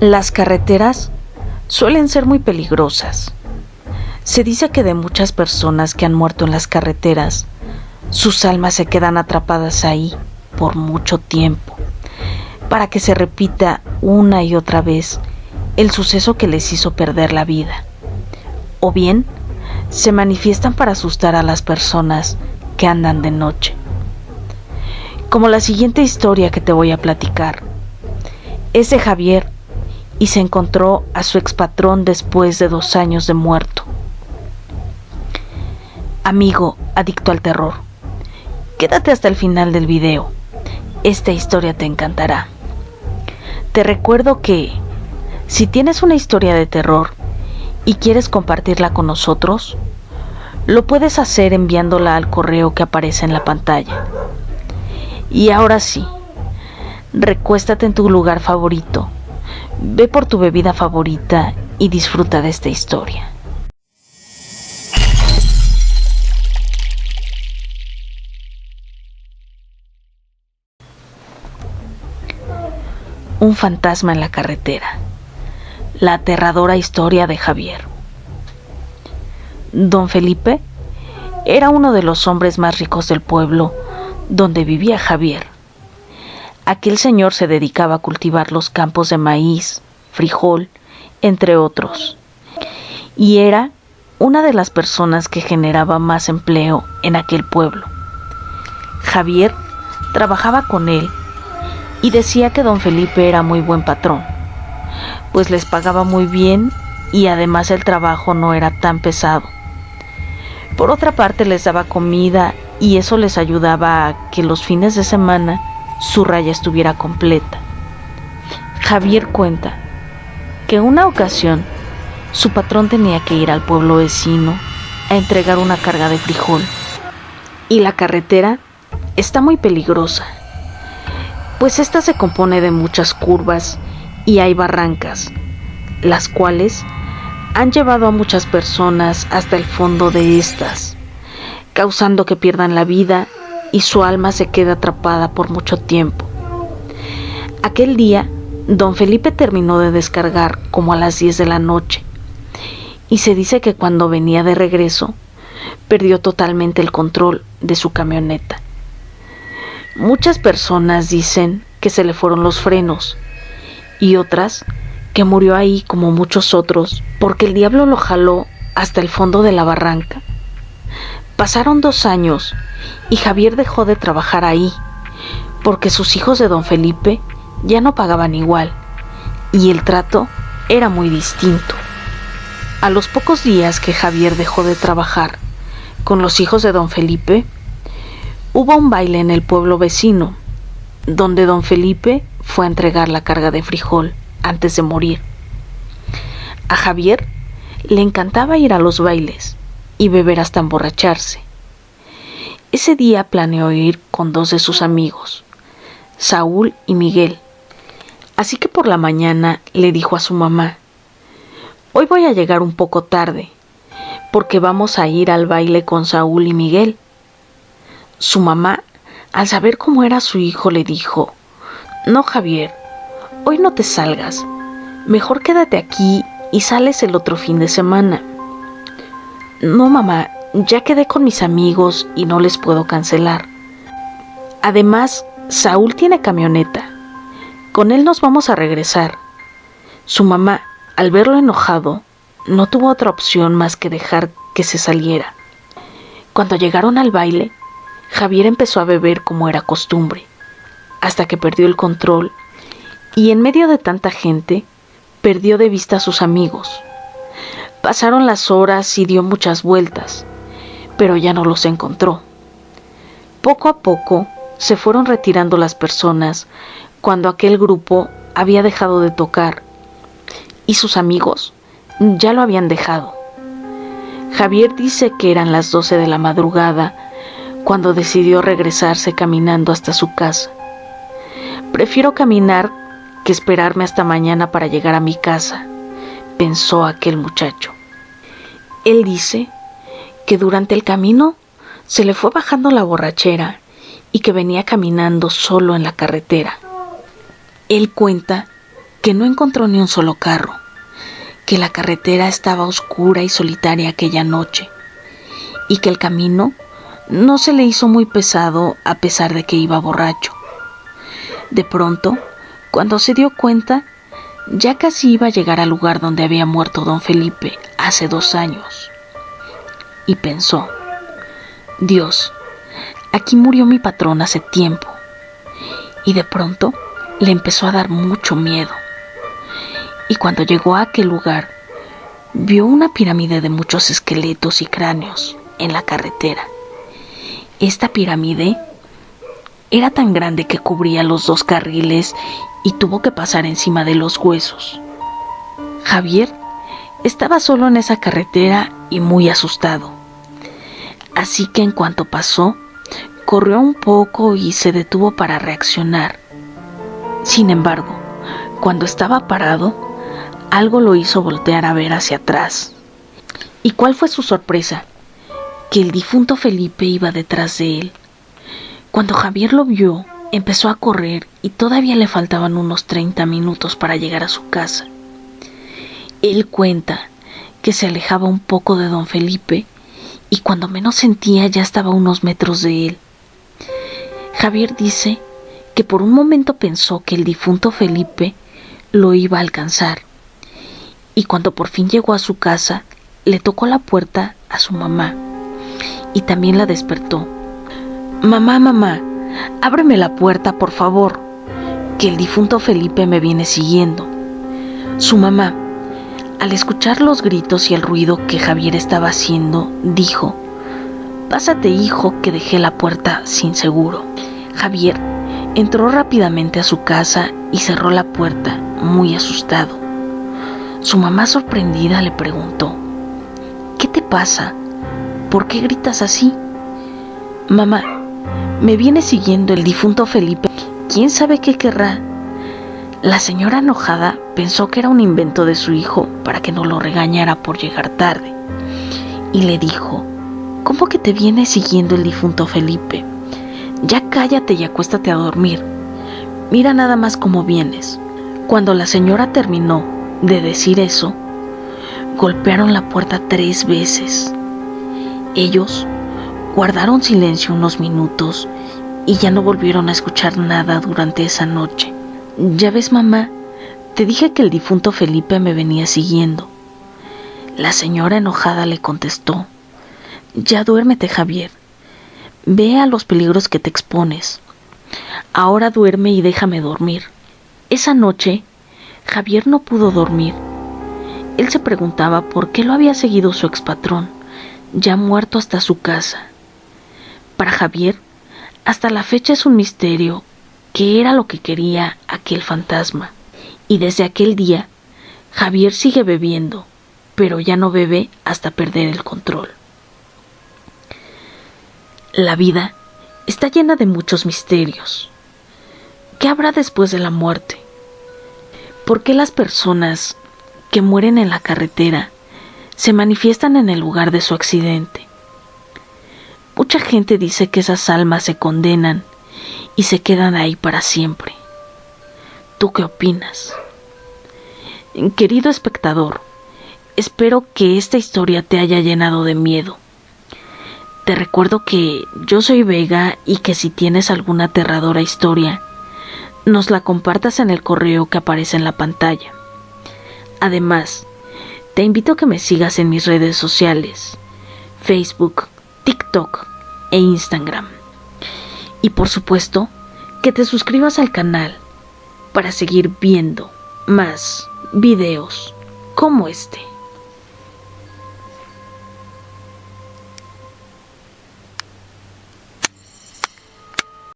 Las carreteras suelen ser muy peligrosas. Se dice que de muchas personas que han muerto en las carreteras, sus almas se quedan atrapadas ahí por mucho tiempo, para que se repita una y otra vez el suceso que les hizo perder la vida. O bien, se manifiestan para asustar a las personas que andan de noche. Como la siguiente historia que te voy a platicar. Es de Javier y se encontró a su expatrón después de 2 años de muerto. Amigo adicto al terror, quédate hasta el final del video. Esta historia te encantará. Te recuerdo que si tienes una historia de terror y quieres compartirla con nosotros, lo puedes hacer enviándola al correo que aparece en la pantalla. Y ahora sí, recuéstate en tu lugar favorito, ve por tu bebida favorita y disfruta de esta historia. Un fantasma en la carretera. La aterradora historia de Javier. Don Felipe era uno de los hombres más ricos del pueblo donde vivía Javier. Aquel señor se dedicaba a cultivar los campos de maíz, frijol, entre otros, y era una de las personas que generaba más empleo en aquel pueblo. Javier trabajaba con él y decía que don Felipe era muy buen patrón, pues les pagaba muy bien y además el trabajo no era tan pesado. Por otra parte, les daba comida y eso les ayudaba a que los fines de semana su raya estuviera completa. Javier cuenta que una ocasión su patrón tenía que ir al pueblo vecino a entregar una carga de frijol y la carretera está muy peligrosa, pues esta se compone de muchas curvas y hay barrancas, las cuales han llevado a muchas personas hasta el fondo de estas, causando que pierdan la vida y su alma se quede atrapada por mucho tiempo. Aquel día, don Felipe terminó de descargar como a las 10 de la noche, y se dice que cuando venía de regreso, perdió totalmente el control de su camioneta. Muchas personas dicen que se le fueron los frenos, y otras que murió ahí como muchos otros, porque el diablo lo jaló hasta el fondo de la barranca. Pasaron 2 años y Javier dejó de trabajar ahí, porque sus hijos de don Felipe ya no pagaban igual, y el trato era muy distinto. A los pocos días que Javier dejó de trabajar con los hijos de don Felipe, hubo un baile en el pueblo vecino, donde don Felipe fue a entregar la carga de frijol antes de morir. A Javier le encantaba ir a los bailes y beber hasta emborracharse. Ese día planeó ir con 2 de sus amigos, Saúl y Miguel. Así que por la mañana le dijo a su mamá: «Hoy voy a llegar un poco tarde, porque vamos a ir al baile con Saúl y Miguel». Su mamá, al saber cómo era su hijo, le dijo: «No, Javier, hoy no te salgas, mejor quédate aquí y sales el otro fin de semana». «No, mamá, ya quedé con mis amigos y no les puedo cancelar. Además, Saúl tiene camioneta. Con él nos vamos a regresar». Su mamá, al verlo enojado, no tuvo otra opción más que dejar que se saliera. Cuando llegaron al baile, Javier empezó a beber como era costumbre, hasta que perdió el control y en medio de tanta gente, perdió de vista a sus amigos. Pasaron las horas y dio muchas vueltas, pero ya no los encontró. Poco a poco se fueron retirando las personas cuando aquel grupo había dejado de tocar y sus amigos ya lo habían dejado. Javier dice que eran las 12 de la madrugada cuando decidió regresarse caminando hasta su casa. «Prefiero caminar que esperarme hasta mañana para llegar a mi casa», pensó aquel muchacho. Él dice que durante el camino se le fue bajando la borrachera y que venía caminando solo en la carretera. Él cuenta que no encontró ni un solo carro, que la carretera estaba oscura y solitaria aquella noche, y que el camino no se le hizo muy pesado a pesar de que iba borracho. De pronto, cuando se dio cuenta, ya casi iba a llegar al lugar donde había muerto don Felipe hace 2 años. Y pensó: Dios, aquí murió mi patrón hace tiempo. Y de pronto le empezó a dar mucho miedo. Y cuando llegó a aquel lugar, vio una pirámide de muchos esqueletos y cráneos en la carretera. Esta pirámide era tan grande que cubría los 2 carriles y tuvo que pasar encima de los huesos. Javier estaba solo en esa carretera y muy asustado. Así que en cuanto pasó, corrió un poco y se detuvo para reaccionar. Sin embargo, cuando estaba parado, algo lo hizo voltear a ver hacia atrás. ¿Y cuál fue su sorpresa? Que el difunto Felipe iba detrás de él. Cuando Javier lo vio, empezó a correr y todavía le faltaban unos 30 minutos para llegar a su casa. Él cuenta que se alejaba un poco de don Felipe y cuando menos sentía ya estaba a unos metros de él. Javier dice que por un momento pensó que el difunto Felipe lo iba a alcanzar, y cuando por fin llegó a su casa, le tocó la puerta a su mamá y también la despertó. Mamá, mamá, ábreme la puerta, por favor, que el difunto Felipe me viene siguiendo. Su mamá, al escuchar los gritos y el ruido que Javier estaba haciendo, dijo: Pásate, hijo, que dejé la puerta sin seguro. Javier entró rápidamente a su casa y cerró la puerta, muy asustado. Su mamá, sorprendida, le preguntó: ¿Qué te pasa? ¿Por qué gritas así? Mamá, me viene siguiendo el difunto Felipe. ¿Quién sabe qué querrá? La señora, enojada, pensó que era un invento de su hijo para que no lo regañara por llegar tarde, y le dijo: ¿Cómo que te viene siguiendo el difunto Felipe? Ya cállate y acuéstate a dormir. Mira nada más cómo vienes. Cuando la señora terminó de decir eso, golpearon la puerta 3 veces. Ellos guardaron silencio unos minutos y ya no volvieron a escuchar nada durante esa noche. Ya ves, mamá, te dije que el difunto Felipe me venía siguiendo. La señora, enojada, le contestó: Ya duérmete, Javier. Ve a los peligros que te expones. Ahora duerme y déjame dormir. Esa noche, Javier no pudo dormir. Él se preguntaba por qué lo había seguido su expatrón, ya muerto, hasta su casa. Para Javier, hasta la fecha es un misterio qué era lo que quería aquel fantasma. Y desde aquel día, Javier sigue bebiendo, pero ya no bebe hasta perder el control. La vida está llena de muchos misterios. ¿Qué habrá después de la muerte? ¿Por qué las personas que mueren en la carretera se manifiestan en el lugar de su accidente? Mucha gente dice que esas almas se condenan y se quedan ahí para siempre. ¿Tú qué opinas? Querido espectador, espero que esta historia te haya llenado de miedo. Te recuerdo que yo soy Vega y que si tienes alguna aterradora historia, nos la compartas en el correo que aparece en la pantalla. Además, te invito a que me sigas en mis redes sociales: Facebook, TikTok e Instagram. Y por supuesto, que te suscribas al canal para seguir viendo más videos como este.